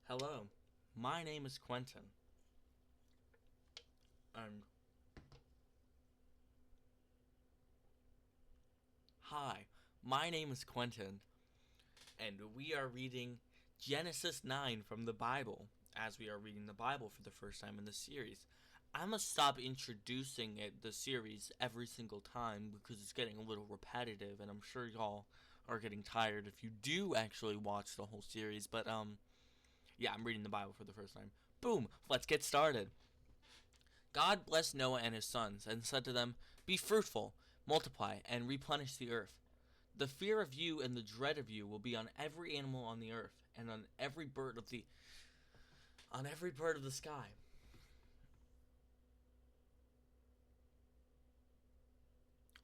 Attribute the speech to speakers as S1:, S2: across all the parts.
S1: Hello, my name is Quentin. And hi, my name is Quentin, and we are reading Genesis 9 from the Bible, as we are reading the Bible for the first time in the series. I'm gonna stop introducing the series every single time because it's getting a little repetitive, and I'm sure y'all are getting tired if you do actually watch the whole series. But yeah, I'm reading the Bible for the first time. Boom, let's get started. God blessed Noah and his sons, and said to them, "Be fruitful, multiply, and replenish the earth. The fear of you and the dread of you will be on every animal on the earth, and on every bird of the sky."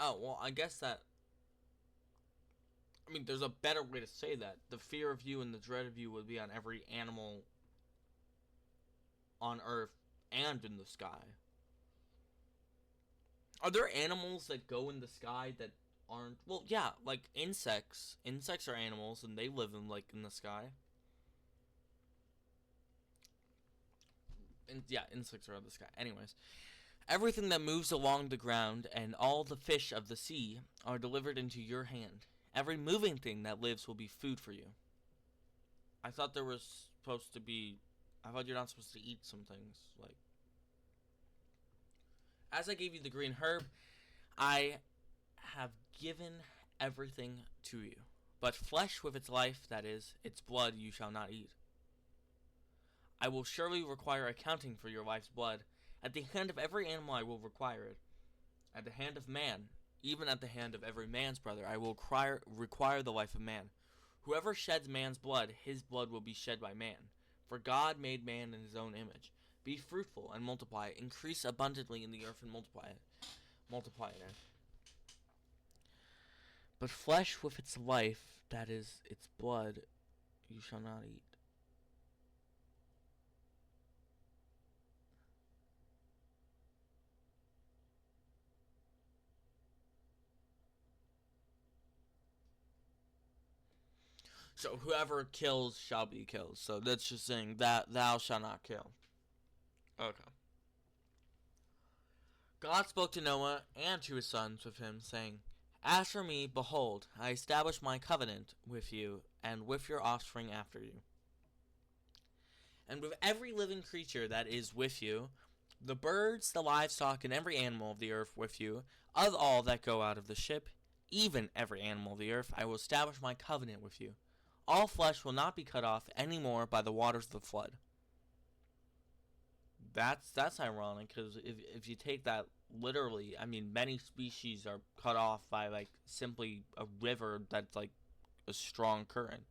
S1: Oh well, I guess that. I mean, there's a better way to say that. The fear of you and the dread of you will be on every animal on earth and in the sky. Are there animals that go in the sky that aren't? Well, yeah, like insects. Insects are animals, and they live in the sky. Yeah, insects are in the sky. Anyways, everything that moves along the ground and all the fish of the sea are delivered into your hand. Every moving thing that lives will be food for you. I thought there was supposed to be. I thought you're not supposed to eat some things. Like, as I gave you the green herb, I have given everything to you. But flesh with its life, that is, its blood, you shall not eat. I will surely require accounting for your life's blood. At the hand of every animal I will require it. At the hand of man, even at the hand of every man's brother, I will require the life of man. Whoever sheds man's blood, his blood will be shed by man. For God made man in his own image. Be fruitful and multiply. Increase abundantly in the earth and multiply it. Multiply it. But flesh with its life, that is, its blood, you shall not eat. So whoever kills shall be killed. So that's just saying that thou shalt not kill. Okay. God spoke to Noah and to his sons with him, saying, "As for me, behold, I establish my covenant with you and with your offspring after you, and with every living creature that is with you, the birds, the livestock, and every animal of the earth with you, of all that go out of the ship, even every animal of the earth, I will establish my covenant with you. All flesh will not be cut off any more by the waters of the flood." That's ironic because if you take that literally, I mean, many species are cut off by like simply a river that's like a strong current.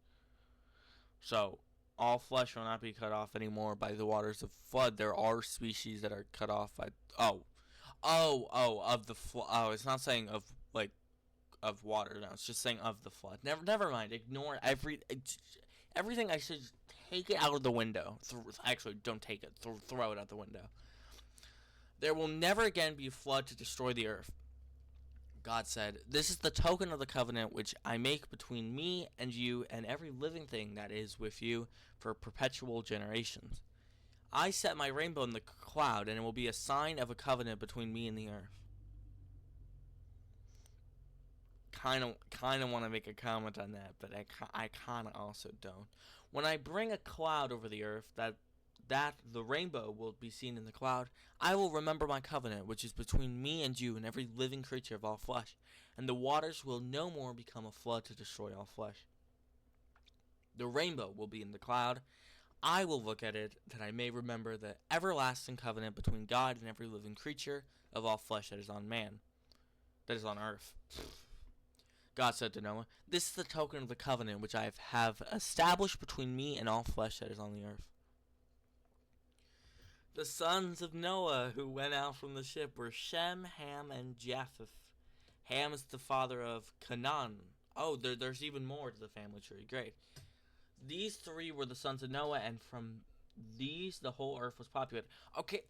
S1: So all flesh will not be cut off anymore by the waters of flood. There are species that are cut off by of the flood. Oh, it's not saying of like of water. No, it's just saying of the flood. Never mind. Ignore everything. I should take it out of the window. Actually, don't take it. Throw it out the window. There will never again be a flood to destroy the earth. God said, "This is the token of the covenant which I make between me and you and every living thing that is with you for perpetual generations. I set my rainbow in the cloud, and it will be a sign of a covenant between me and the earth." Kind of want to make a comment on that, but I kind of also don't. When I bring a cloud over the earth, that the rainbow will be seen in the cloud, I will remember my covenant, which is between me and you and every living creature of all flesh, and the waters will no more become a flood to destroy all flesh. The rainbow will be in the cloud. I will look at it, that I may remember the everlasting covenant between God and every living creature of all flesh that is on man, that is on earth. God said to Noah, "This is the token of the covenant which I have established between me and all flesh that is on the earth." The sons of Noah who went out from the ship were Shem, Ham, and Japheth. Ham is the father of Canaan. Oh, there's even more to the family tree. Great. These three were the sons of Noah, and from these the whole earth was populated. Okay.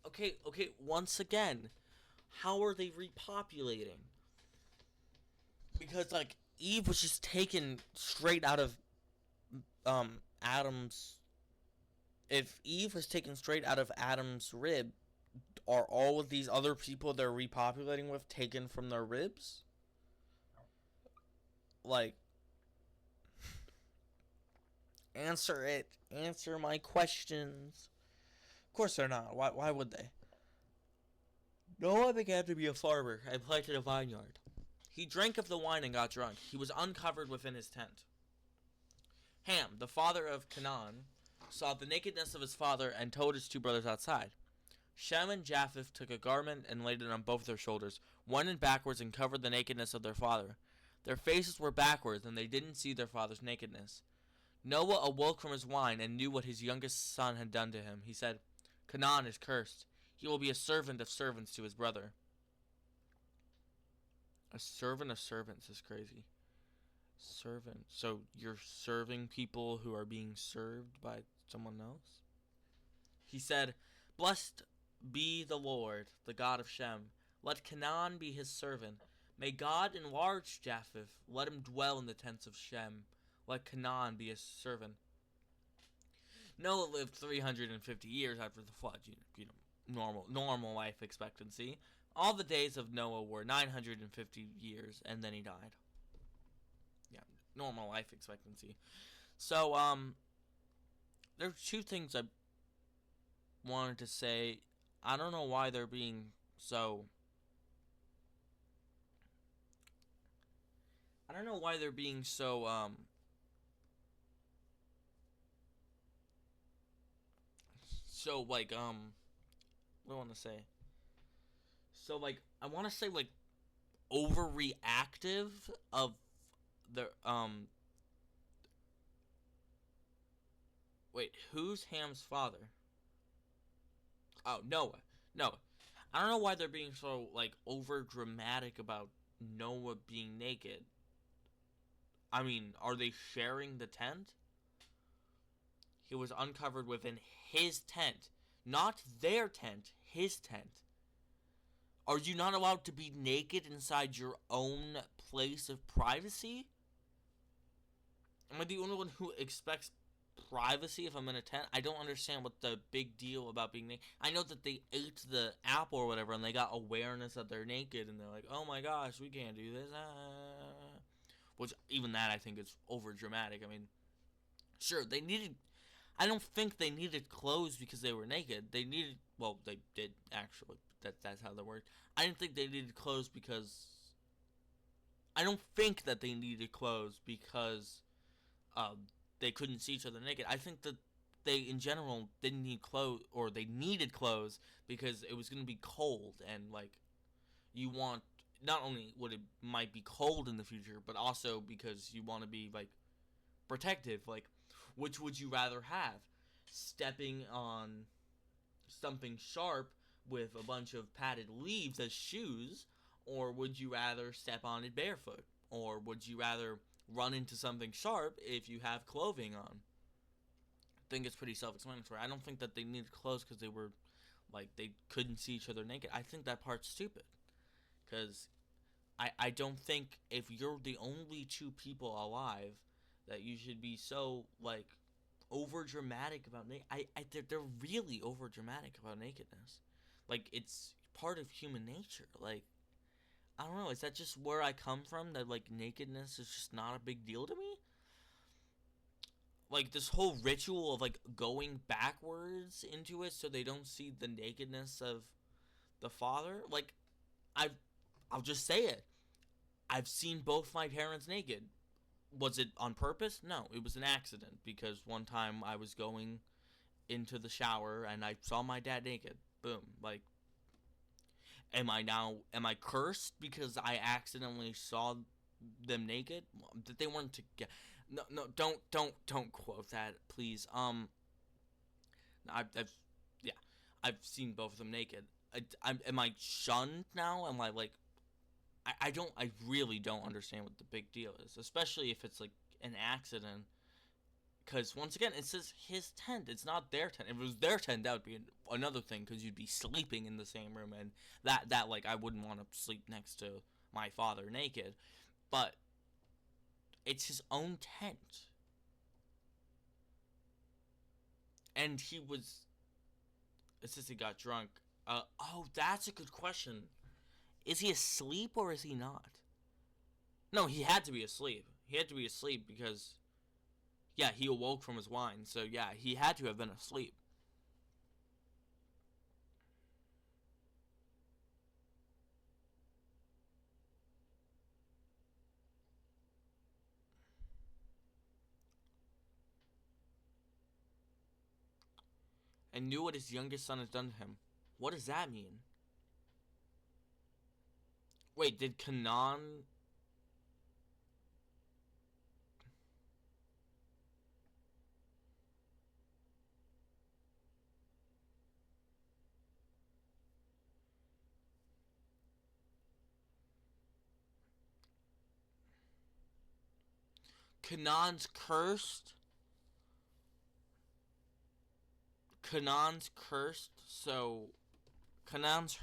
S1: Once again, how are they repopulating? Because like Eve was just taken straight out of Adam's if Eve was taken straight out of Adam's rib, are all of these other people they're repopulating with taken from their ribs? Like, answer it. Answer my questions. Of course they're not. Why would they? Noah began to be a farmer and planted a vineyard. He drank of the wine and got drunk. He was uncovered within his tent. Ham, the father of Canaan, saw the nakedness of his father and told his two brothers outside. Shem and Japheth took a garment and laid it on both their shoulders, went backwards and covered the nakedness of their father. Their faces were backwards, and they didn't see their father's nakedness. Noah awoke from his wine and knew what his youngest son had done to him. He said, Canaan is cursed. He will be a servant of servants to his brother. A servant of servants is crazy. Servant. So you're serving people who are being served by someone else? He said, Blessed be the Lord, the God of Shem. Let Canaan be his servant. May God enlarge Japheth. Let him dwell in the tents of Shem. Let Canaan be his servant. Noah lived 350 years after the flood. Normal life expectancy. All the days of Noah were 950 years, and then he died. Yeah, normal life expectancy. So, there's two things I wanted to say. I don't know why they're being so... I don't know why they're being so, so, like, what do I want to say? So, like, I want to say, like, overreactive of the, wait, who's Ham's father? Oh, Noah. Noah. I don't know why they're being so, like, over dramatic about Noah being naked. I mean, are they sharing the tent? He was uncovered within his tent. Not their tent, his tent. Are you not allowed to be naked inside your own place of privacy? Am I the only one who expects privacy if I'm in a tent? I don't understand what the big deal about being naked. I know that they ate the apple or whatever and they got awareness that they're naked and they're like, oh my gosh, we can't do this. Which, even that I think is over dramatic. I mean, sure, they needed... I don't think they needed clothes because they were naked. They needed... Well, they did, actually. That's how they worked. I didn't think they needed clothes because... I don't think that they needed clothes because they couldn't see each other naked. I think that they, in general, didn't need clothes, or they needed clothes because it was going to be cold, and, like, you want... Not only would it might be cold in the future, but also because you want to be, like, protective. Like, which would you rather have? Stepping on something sharp with a bunch of padded leaves as shoes, or would you rather step on it barefoot? Or would you rather run into something sharp if you have clothing on? I think it's pretty self-explanatory. I don't think that they needed clothes because they were, like, they couldn't see each other naked. I think that part's stupid. Because I don't think if you're the only two people alive that you should be so, like, over dramatic about they're really over dramatic about nakedness. Like, it's part of human nature. Like, I don't know, is that just where I come from, that, like, nakedness is just not a big deal to me? Like, this whole ritual of, like, going backwards into it so they don't see the nakedness of the father. Like, I'll just say it. I've seen both my parents naked. Was it on purpose? No, it was an accident, because one time I was going into the shower and I saw my dad naked. Boom. Like, am I cursed because I accidentally saw them naked? That they weren't together. No, don't quote that, please. Yeah, I've seen both of them naked. Am I shunned now? Am I, like, I really don't understand what the big deal is, especially if it's, like, an accident. Because, once again, it says his tent. It's not their tent. If it was their tent, that would be another thing, because you'd be sleeping in the same room, and that like, I wouldn't want to sleep next to my father naked. But it's his own tent. and it says he got drunk. Oh, that's a good question. Is he asleep or is he not? No, he had to be asleep. He had to be asleep because, yeah, he awoke from his wine. So, yeah, he had to have been asleep. And knew what his youngest son had done to him. What does that mean? Wait, did Kanan's cursed? Kanan's cursed, so Kanan's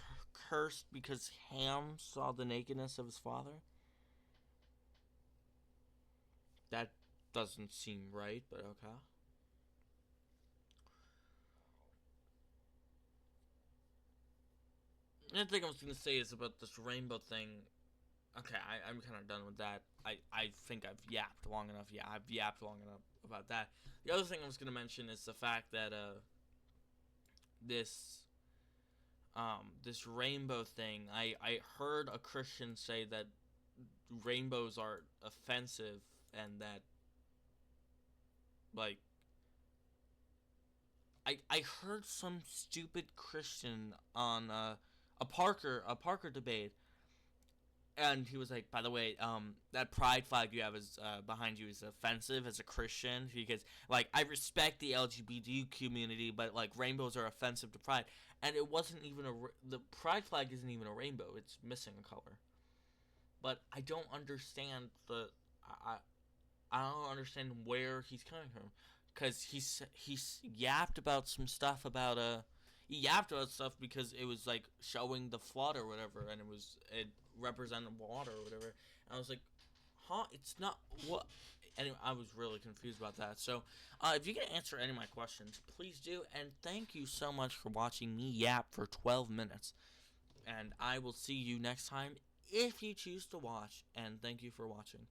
S1: cursed because Ham saw the nakedness of his father? That doesn't seem right, but okay. The other thing I was gonna say is about this rainbow thing. Okay, I'm kind of done with that. I think I've yapped long enough. Yeah, I've yapped long enough about that. The other thing I was gonna mention is the fact that this this rainbow thing. I heard a Christian say that rainbows are offensive and that like I heard some stupid Christian on a Parker debate, and he was like, by the way, that pride flag you have is behind you is offensive as a Christian because like I respect the LGBT community, but like rainbows are offensive to pride, and it wasn't even the pride flag isn't even a rainbow; it's missing a color. But I don't understand I I don't understand where he's coming from, because he's yapped about some stuff about he yapped about stuff because it was like showing the flood or whatever, and it represented water or whatever. And I was like, huh? It's not what. Anyway, I was really confused about that. So, if you can answer any of my questions, please do. And thank you so much for watching me yap for 12 minutes. And I will see you next time if you choose to watch. And thank you for watching.